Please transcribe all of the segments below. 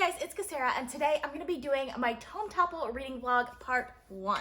Hey guys, it's Kesara, and today I'm going to be doing my Tome Topple reading vlog part 1.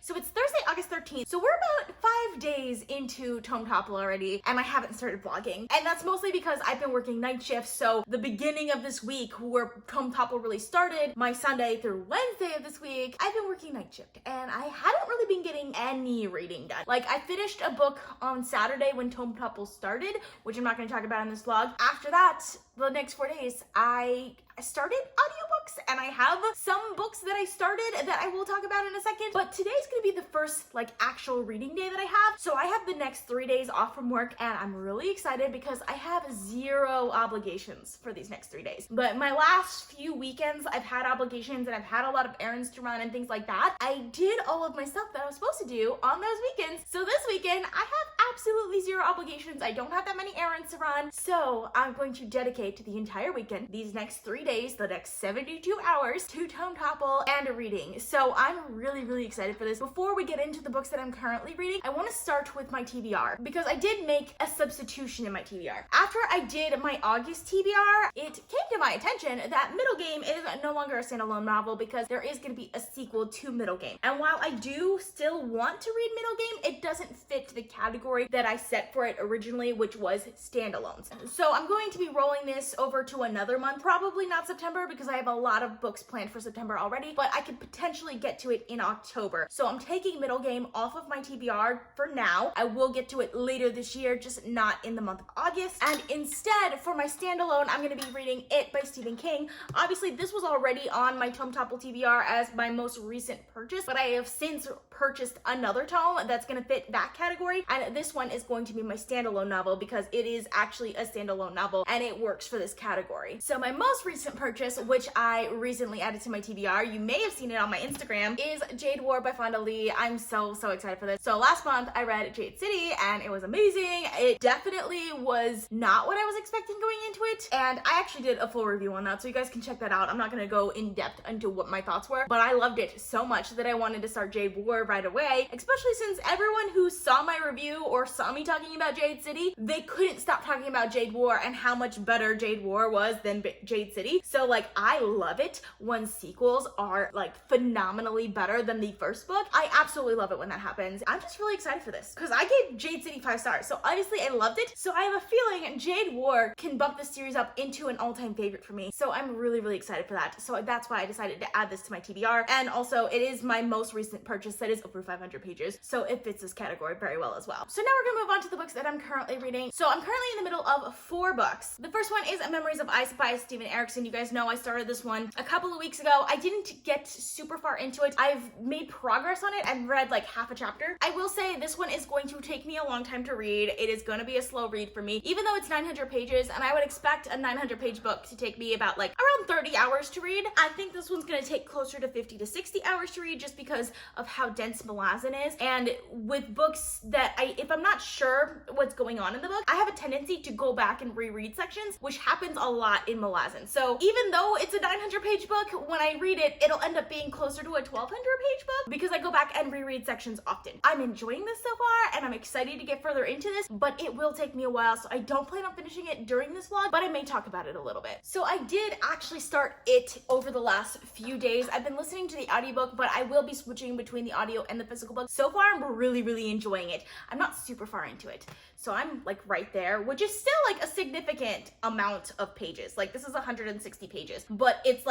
So it's Thursday, August 13th, so we're about 5 days into Tome Topple already, and I haven't started vlogging. And that's mostly because I've been working night shifts, so the beginning of this week, where Tome Topple really started, my Sunday through Wednesday of this week, I've been working night shift, and I haven't really been getting any reading done. Like, I finished a book on Saturday when Tome Topple started, which I'm not going to talk about in this vlog. After that, the next 4 days, I started audiobooks, and I have some books that I started that I will talk about in a second, but today's gonna be the first actual reading day that I have. So I have the next 3 days off from work, and I'm really excited because I have 0 obligations for these next 3 days. But my last few weekends, I've had obligations and I've had a lot of errands to run and things like that. I did all of my stuff that I was supposed to do on those weekends. So this weekend, I have absolutely 0 obligations. I don't have that many errands to run. So I'm going to dedicate the entire weekend, these next 3 days, the next 72 hours, to Tome Topple and reading. So I'm really excited for this. Before we get into the books that I'm currently reading, I want to start with my TBR because I did make a substitution in my TBR. After I did my August TBR, it came to my attention that Middle Game is no longer a standalone novel because there is going to be a sequel to Middle Game. And while I do still want to read Middle Game, it doesn't fit the category that I set for it originally, which was standalones. So I'm going to be rolling this over to another month, probably not September because I have a lot of books planned for September already, but I could potentially get to it in October. So I'm taking Middle Game off of my TBR for now. I will get to it later this year, just not in the month of August. And instead, for my standalone, I'm going to be reading It by Stephen King. Obviously, this was already on my Tome Topple TBR as my most recent purchase, but I have since purchased another tome that's going to fit that category, and this one is going to be my standalone novel because it is actually a standalone novel and it works for this category. So my most recent purchase, which I recently added to my TBR, you may have seen it on my Instagram, is Jade War by Fonda Lee. I'm so excited for this. So last month I read Jade City and it was amazing. It definitely was not what I was expecting going into it, and I actually did a full review on that, so you guys can check that out. I'm not going to go in depth into what my thoughts were, but I loved it so much that I wanted to start Jade War right away, especially since everyone who saw my review or saw me talking about Jade City, they couldn't stop talking about Jade War and how much better Jade War was than Jade City. So I love it when sequels are phenomenally better than the first book. I absolutely love it when that happens. I'm just really excited for this because I gave Jade City 5 stars, so obviously I loved it. So I have a feeling Jade War can bump this series up into an all-time favorite for me. So I'm really excited for that. So that's why I decided to add this to my TBR. And also it is my most recent purchase that is over 500 pages. So it fits this category very well as well. So now we're gonna move on to the books that I'm currently reading. So I'm currently in the middle of 4 books. The first one is Memories of Ice by Steven Erikson. You guys know I started this one a couple of weeks ago. I didn't get super far into it. I've made progress on it and read half a chapter. I will say this one is going to take me a long time to read. It is going to be a slow read for me, even though it's 900 pages, and I would expect a 900-page book to take me about around 30 hours to read. I think this one's going to take closer to 50 to 60 hours to read just because of how dense Malazan is. And with books that if I'm not sure what's going on in the book, I have a tendency to go back and reread sections, which happens a lot in Malazan. So even though it's a 900-page book, when I read it, it'll end up being closer to a 1,200-page book because I go back and reread sections often. I'm enjoying this so far, and I'm excited to get further into this, but it will take me a while, so I don't plan on finishing it during this vlog, but I may talk about it a little bit. So I did actually start it over the last few days. I've been listening to the audiobook, but I will be switching between the audio and the physical book. So far, I'm really enjoying it. I'm not super far into it, so I'm right there, which is still a significant amount of pages. This is 160 pages, but it's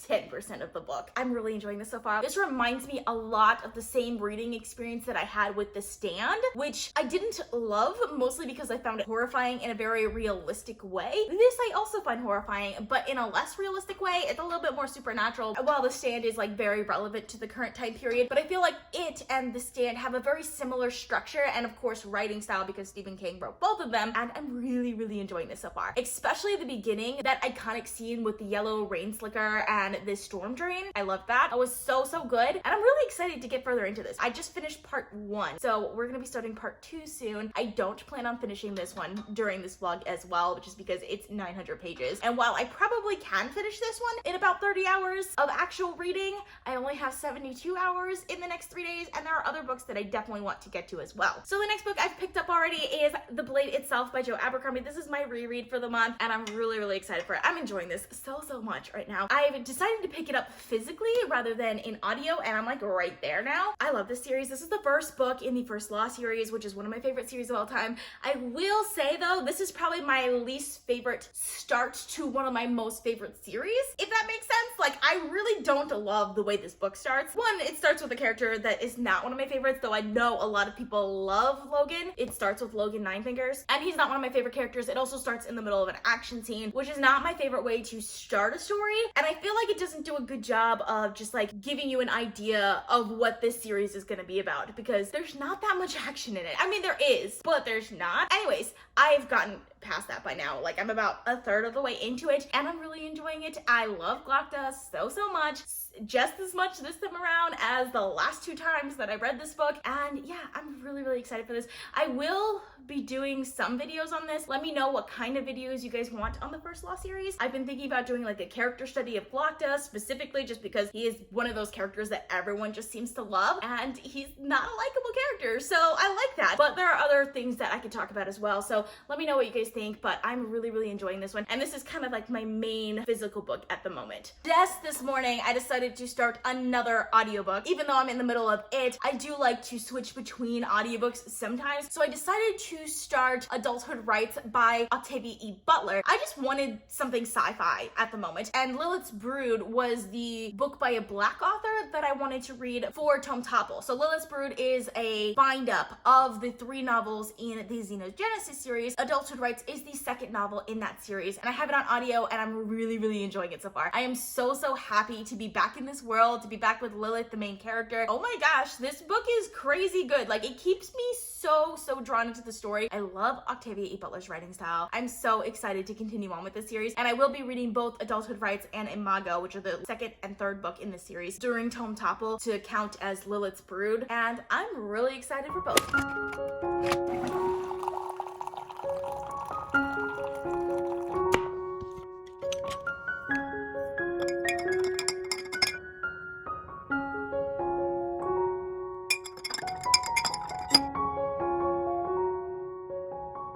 10% of the book. I'm really enjoying this so far. This reminds me a lot of the same reading experience that I had with The Stand, which I didn't love, mostly because I found it horrifying in a very realistic way. This I also find horrifying, but in a less realistic way. It's a little bit more supernatural, while The Stand is very relevant to the current time period. But I feel it and The Stand have a very similar structure and of course writing style because Stephen King wrote both of them, and I'm really enjoying this so far. Especially the beginning, that iconic scene with the yellow rain slicker and and this storm drain. I loved that. It was so good, and I'm really excited to get further into this. I just finished part 1, so we're gonna be starting part 2 soon. I don't plan on finishing this one during this vlog as well, just because it's 900 pages. And while I probably can finish this one in about 30 hours of actual reading, I only have 72 hours in the next 3 days, and there are other books that I definitely want to get to as well. So the next book I've picked up already is The Blade Itself by Joe Abercrombie. This is my reread for the month, and I'm really excited for it. I'm enjoying this so much right now. I've decided to pick it up physically rather than in audio, and I'm like right there now. I love this series. This is the first book in the First Law series, which is one of my favorite series of all time. I will say though, this is probably my least favorite start to one of my most favorite series, if that makes sense. Like, I really don't love the way this book starts. One, it starts with a character that is not one of my favorites, though I know a lot of people love Logan. It starts with Logan Ninefingers, and he's not one of my favorite characters. It also starts in the middle of an action scene, which is not my favorite way to start a story, and I feel like it doesn't do a good job of just like giving you an idea of what this series is going to be about, because there's not that much action in it. I mean, there is, but there's not. Anyways, I've gotten past that by now. Like, I'm about a third of the way into it, and I'm really enjoying it. I love Glocta so much, just as much this time around as the last 2 times that I read this book. And yeah, I'm really excited for this. I will be doing some videos on this. Let me know what kind of videos you guys want on the First Law series. I've been thinking about doing like a character study of Glocta, specifically just because he is one of those characters that everyone just seems to love, and he's not a likable character, so I like that. But there are other things that I could talk about as well, so let me know what you guys think. But I'm really enjoying this one, and this is kind of like my main physical book at the moment. Just this morning, I decided to start another audiobook. Even though I'm in the middle of it, I do like to switch between audiobooks sometimes, so I decided to start Adulthood Rights by Octavia E. Butler. I just wanted something sci-fi at the moment, and Lilith's Brood was the book by a Black author that I wanted to read for Tome Topple. So Lilith's Brood is a bind-up of the 3 novels in the Xenogenesis series. Adulthood Rights is the 2nd novel in that series, and I have it on audio, and I'm really enjoying it so far. I am so happy to be back in this world, to be back with Lilith, the main character. Oh my gosh, this book is crazy good. Like, it keeps me so drawn into the story. I love Octavia E. Butler's writing style. I'm so excited to continue on with this series, and I will be reading both Adulthood Rights and Imago, which are the 2nd and 3rd book in the series, during Tome Topple to count as Lilith's Brood, and I'm really excited for both.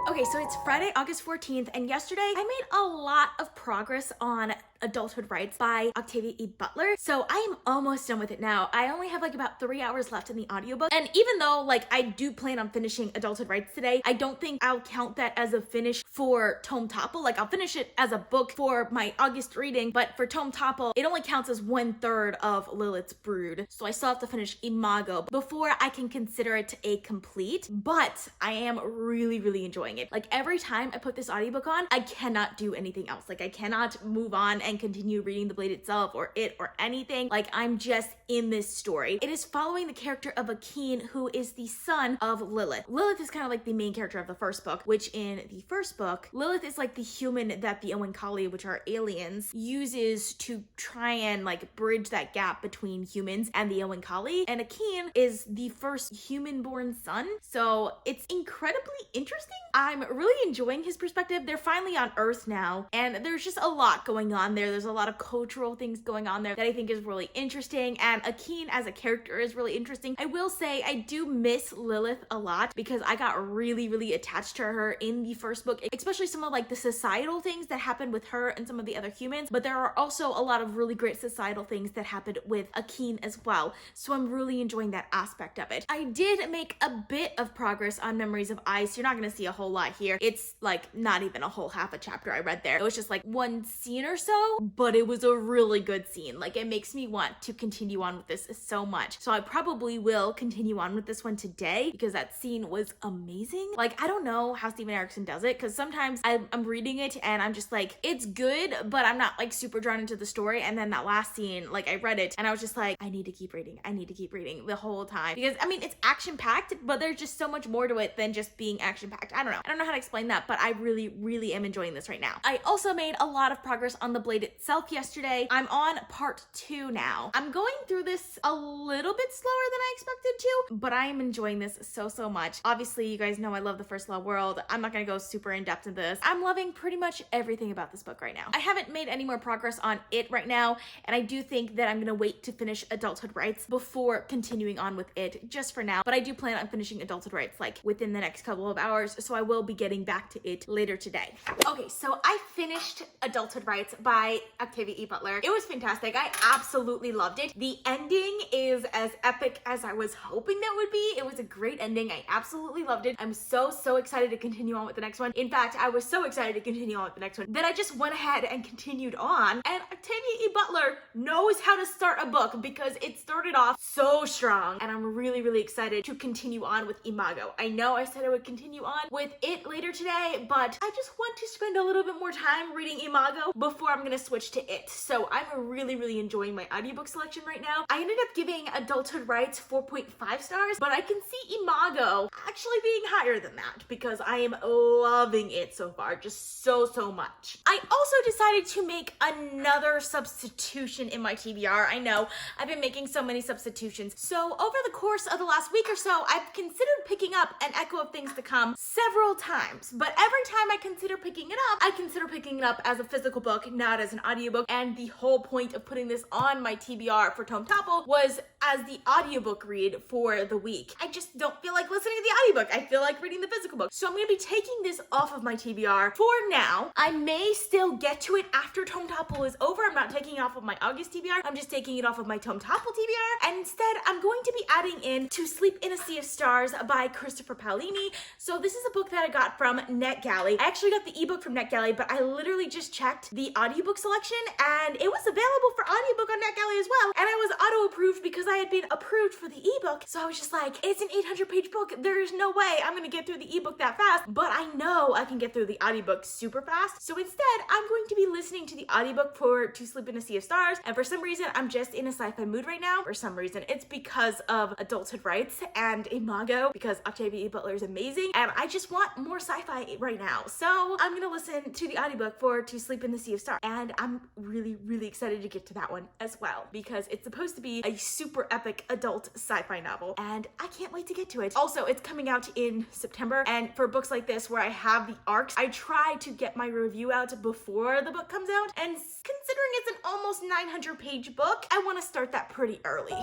Okay, so it's Friday, August 14th, and yesterday I made a lot of progress on Adulthood Rights by Octavia E. Butler. So I am almost done with it now. I only have like about 3 hours left in the audiobook. And even though like I do plan on finishing Adulthood Rights today, I don't think I'll count that as a finish for Tome Topple. Like, I'll finish it as a book for my August reading, but for Tome Topple, it only counts as 1/3 of Lilith's Brood. So I still have to finish Imago before I can consider it a complete, but I am really enjoying it. Like, every time I put this audiobook on, I cannot do anything else. Like, I cannot move on and continue reading The Blade itself or it or anything. Like, I'm just in this story. It is following the character of Akeen, who is the son of Lilith. Lilith is kind of like the main character of the first book, which in the first book, Lilith is like the human that the Oankali, which are aliens, uses to try and like bridge that gap between humans and the Oankali. And Akeen is the first human-born son. So it's incredibly interesting. I'm really enjoying his perspective. They're finally on Earth now, and there's just a lot going on there. There's a lot of cultural things going on there that I think is really interesting, and Akeen as a character is really interesting. I will say I do miss Lilith a lot because I got really attached to her in the first book, especially some of like the societal things that happened with her and some of the other humans, but there are also a lot of really great societal things that happened with Akeen as well, so I'm really enjoying that aspect of it. I did make a bit of progress on Memories of Ice. You're not gonna see a whole lot here. It's like not even a whole half a chapter I read there. It was just like one scene or so, but it was a really good scene. Like, it makes me want to continue on with this so much. So I probably will continue on with this one today because that scene was amazing. Like, I don't know how Stephen Erickson does it, because sometimes I'm reading it and I'm just like, it's good, but I'm not like super drawn into the story. And then that last scene, like, I read it and I was just like, I need to keep reading. I need to keep reading the whole time, because I mean, it's action packed, but there's just so much more to it than just being action packed. I don't know how to explain that, but I really am enjoying this right now. I also made a lot of progress on The Blade read itself yesterday. I'm on part 2 now. I'm going through this a little bit slower than I expected to, but I am enjoying this so much. Obviously, you guys know I love the First Law world. I'm not gonna go super in depth in this. I'm loving pretty much everything about this book right now. I haven't made any more progress on it right now, and I do think that I'm gonna wait to finish Adulthood Rights before continuing on with it, just for now. But I do plan on finishing Adulthood Rights like within the next couple of hours, so I will be getting back to it later today. Okay, so I finished Adulthood Rights by Octavia E. Butler. It was fantastic. I absolutely loved it. The ending is as epic as I was hoping that would be. It was a great ending. I absolutely loved it. I'm so excited to continue on with the next one. In fact, I was so excited to continue on with the next one that I just went ahead and continued on. And Octavia E. Butler knows how to start a book because it started off so strong, and I'm really excited to continue on with Imago. I know I said I would continue on with it later today, but I just want to spend a little bit more time reading Imago before I'm gonna switch to it. So I'm really enjoying my audiobook selection right now. I ended up giving Adulthood Rights 4.5 stars, but I can see Imago actually being higher than that because I am loving it so far, just so much. I also decided to make another substitution in my TBR. I know I've been making so many substitutions. So over the course of the last week or so, I've considered picking up An Echo of Things to Come several times, but every time I consider picking it up, I consider picking it up as a physical book, not as an audiobook. And the whole point of putting this on my TBR for Tome Topple was as the audiobook read for the week. I just don't feel like listening to the audiobook. I feel like reading the physical book. So I'm gonna be taking this off of my TBR for now. I may still get to it after Tome Topple is over. I'm not taking it off of my August TBR. I'm just taking it off of my Tome Topple TBR. And instead, I'm going to be adding in To Sleep in a Sea of Stars by Christopher Paolini. So this is a book that I got from NetGalley. I actually got the ebook from NetGalley, but I literally just checked the audiobook selection and it was available for audiobook on NetGalley as well. And I was auto-approved because I had been approved for the ebook. So I was just like, it's an 800-page book. There's no way I'm gonna get through the ebook that fast, but I know I can get through the audiobook super fast. So instead, I'm going to be listening to the audiobook for To Sleep in a Sea of Stars. And for some reason, I'm just in a sci-fi mood right now. For some reason, it's because of Adulthood Rights and Imago, because Octavia E. Butler is amazing. And I just want more sci-fi right now. So I'm gonna listen to the audiobook for To Sleep in the Sea of Stars. And I'm really excited to get to that one as well, because it's supposed to be a super epic adult sci-fi novel. And I can't wait to get to it. Also, it's coming out in September. And for books like this where I have the arcs, I try to get my review out before the book comes out. And considering it's an almost 900-page book, I want to start that pretty early.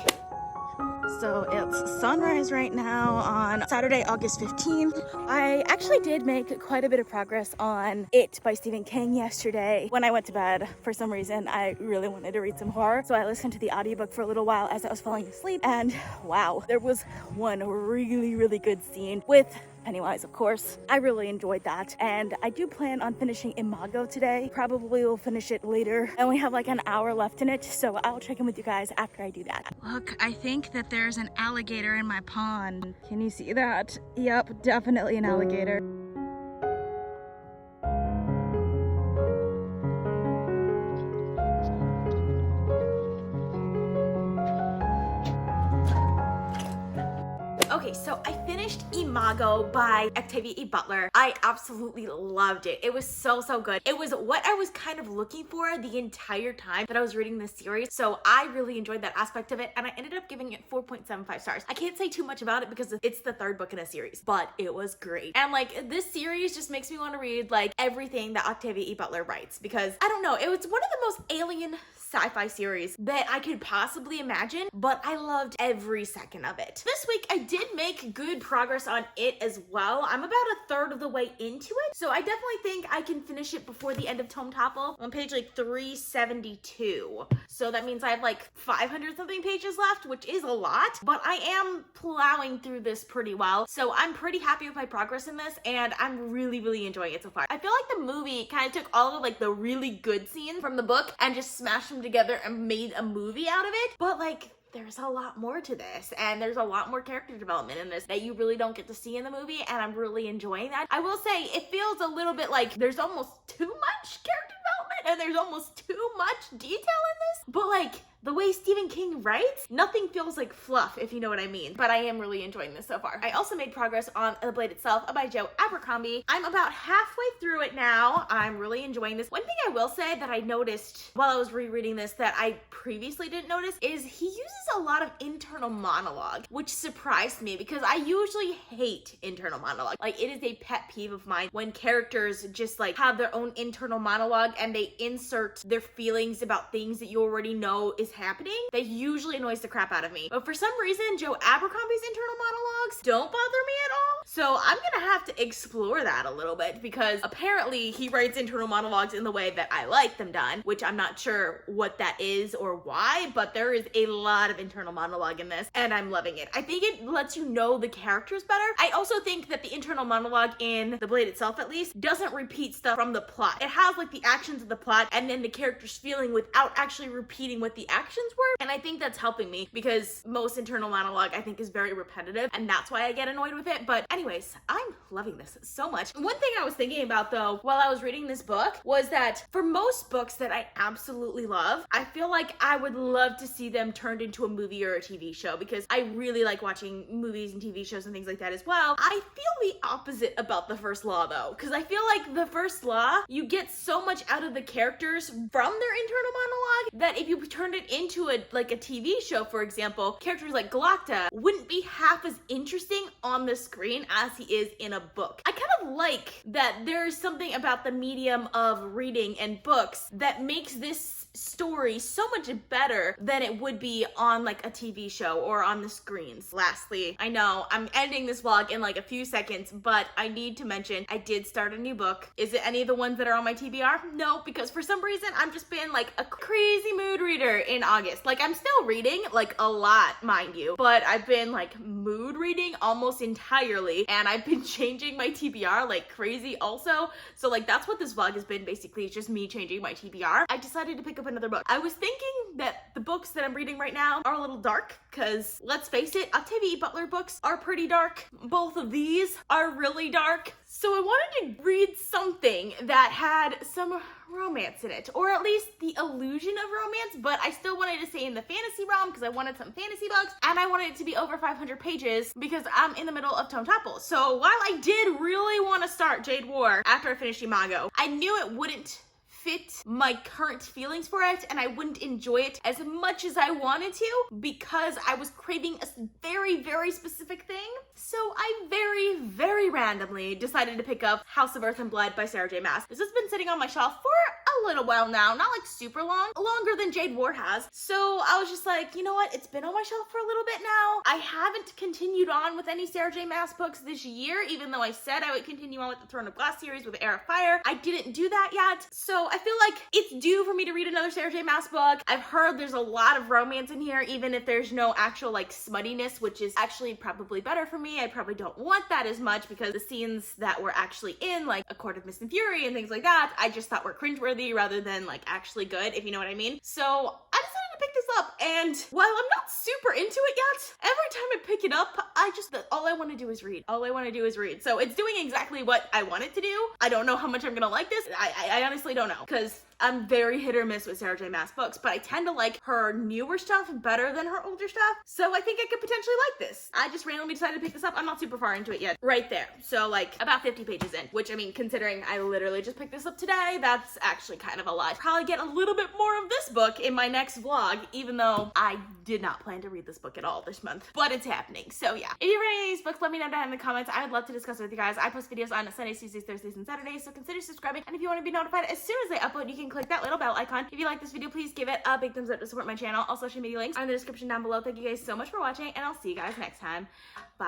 So it's sunrise right now on Saturday, August 15th. I actually did make quite a bit of progress on It by Stephen King yesterday. When I went to bed, for some reason, I really wanted to read some horror. So I listened to the audiobook for a little while as I was falling asleep. And wow, there was one really good scene with Pennywise, of course. I really enjoyed that. And I do plan on finishing Imago today. Probably will finish it later. I only have like an hour left in it, so I'll check in with you guys after I do that. Look, I think that there's an alligator in my pond. Can you see that? Yep, definitely an alligator. Okay, so I finished Imago by Octavia E. Butler. I absolutely loved it. It was so good. It was what I was kind of looking for the entire time that I was reading this series. So I really enjoyed that aspect of it, and I ended up giving it 4.75 stars. I can't say too much about it because it's the third book in a series, but it was great. And like, this series just makes me want to read like everything that Octavia E. Butler writes, because I don't know, it was one of the most alien sci-fi series that I could possibly imagine, but I loved every second of it. This week, I did make good progress on it as well. I'm about a third of the way into it, so I definitely think I can finish it before the end of Tome Topple. I'm on page like 372. So that means I have like 500 something pages left, which is a lot, but I am plowing through this pretty well. So I'm pretty happy with my progress in this, and I'm really enjoying it so far. I feel like the movie kind of took all of like the really good scenes from the book and just smashed them together and made a movie out of it. But like, there's a lot more to this, and there's a lot more character development in this that you really don't get to see in the movie, and I'm really enjoying that. I will say it feels a little bit like there's almost too much character development and there's almost too much detail in this, but like, the way Stephen King writes, nothing feels like fluff, if you know what I mean. But I am really enjoying this so far. I also made progress on The Blade Itself by Joe Abercrombie. I'm about halfway through it now. I'm really enjoying this. One thing I will say that I noticed while I was rereading this that I previously didn't notice is he uses a lot of internal monologue, which surprised me because I usually hate internal monologue. Like, it is a pet peeve of mine when characters just like have their own internal monologue and they insert their feelings about things that you already know is happening. That usually annoys the crap out of me. But for some reason, Joe Abercrombie's internal monologues don't bother me at all. So I'm gonna have to explore that a little bit because apparently he writes internal monologues in the way that I like them done, which I'm not sure what that is or why, but there is a lot of internal monologue in this and I'm loving it. I think it lets you know the characters better. I also think that the internal monologue in The Blade Itself, at least, doesn't repeat stuff from the plot. It has like the actions of the plot and then the character's feeling without actually repeating what the actions were. And I think that's helping me because most internal monologue I think is very repetitive and that's why I get annoyed with it. But anyways, I'm loving this so much. One thing I was thinking about though while I was reading this book was that for most books that I absolutely love, I feel like I would love to see them turned into a movie or a TV show because I really like watching movies and TV shows and things like that as well. I feel the opposite about The First Law though, because I feel like The First Law, you get so much out of the characters from their internal monologue that if you turned it into a TV show, for example, characters like Galacta wouldn't be half as interesting on the screen as he is in a book. I kind of like that there's something about the medium of reading and books that makes this story so much better than it would be on like a TV show or on the screens. Lastly, I know I'm ending this vlog in like a few seconds, but I need to mention I did start a new book. Is it any of the ones that are on my TBR? No, because for some reason I've just been like a crazy mood reader in August. Like, I'm still reading like a lot, mind you, but I've been like mood reading almost entirely and I've been changing my TBR like crazy also. So like that's what this vlog has been basically. It's just me changing my TBR. I decided to pick up another book. I was thinking that the books that I'm reading right now are a little dark because let's face it, Octavia E. Butler books are pretty dark. Both of these are really dark. So I wanted to read something that had some romance in it, or at least the illusion of romance, but I still wanted to stay in the fantasy realm because I wanted some fantasy books and I wanted it to be over 500 pages because I'm in the middle of Tome Topple. So while I did really want to start Jade War after I finished Imago, I knew it wouldn't fit my current feelings for it and I wouldn't enjoy it as much as I wanted to because I was craving a very, very specific thing. So I very, very randomly decided to pick up House of Earth and Blood by Sarah J. Maas. This has been sitting on my shelf for a little while now, not like super long, longer than Jade War has. So I was just like, you know what? It's been on my shelf for a little bit now. I haven't continued on with any Sarah J. Maas books this year, even though I said I would continue on with the Throne of Glass series with Air of Fire. I didn't do that yet. So I feel like it's due for me to read another Sarah J. Maas book. I've heard there's a lot of romance in here, even if there's no actual like smuttiness, which is actually probably better for me. I probably don't want that as much because the scenes that were actually in like A Court of Mist and Fury and things like that, I just thought were cringeworthy rather than like actually good, if you know what I mean. So I decided to pick this up, and while I'm not super into it yet, every time I pick it up, all I want to do is read. All I want to do is read. So it's doing exactly what I want it to do. I don't know how much I'm gonna like this. I honestly don't know because I'm very hit or miss with Sarah J. Maas books, but I tend to like her newer stuff better than her older stuff. So I think I could potentially like this. I just randomly decided to pick this up. I'm not super far into it yet. Right there. So like about 50 pages in, which I mean, considering I literally just picked this up today, that's actually kind of a lot. Probably get a little bit more of this book in my next vlog, even though I did not plan to read this book at all this month, but it's happening. So yeah, if you've read any of these books, let me know down in the comments. I would love to discuss it with you guys. I post videos on Sundays, Tuesdays, Thursdays, and Saturdays, so consider subscribing. And if you want to be notified as soon as I upload, you can click that little bell icon. If you like this video, please give it a big thumbs up to support my channel. All social media links are in the description down below. Thank you guys so much for watching, and I'll see you guys next time. Bye.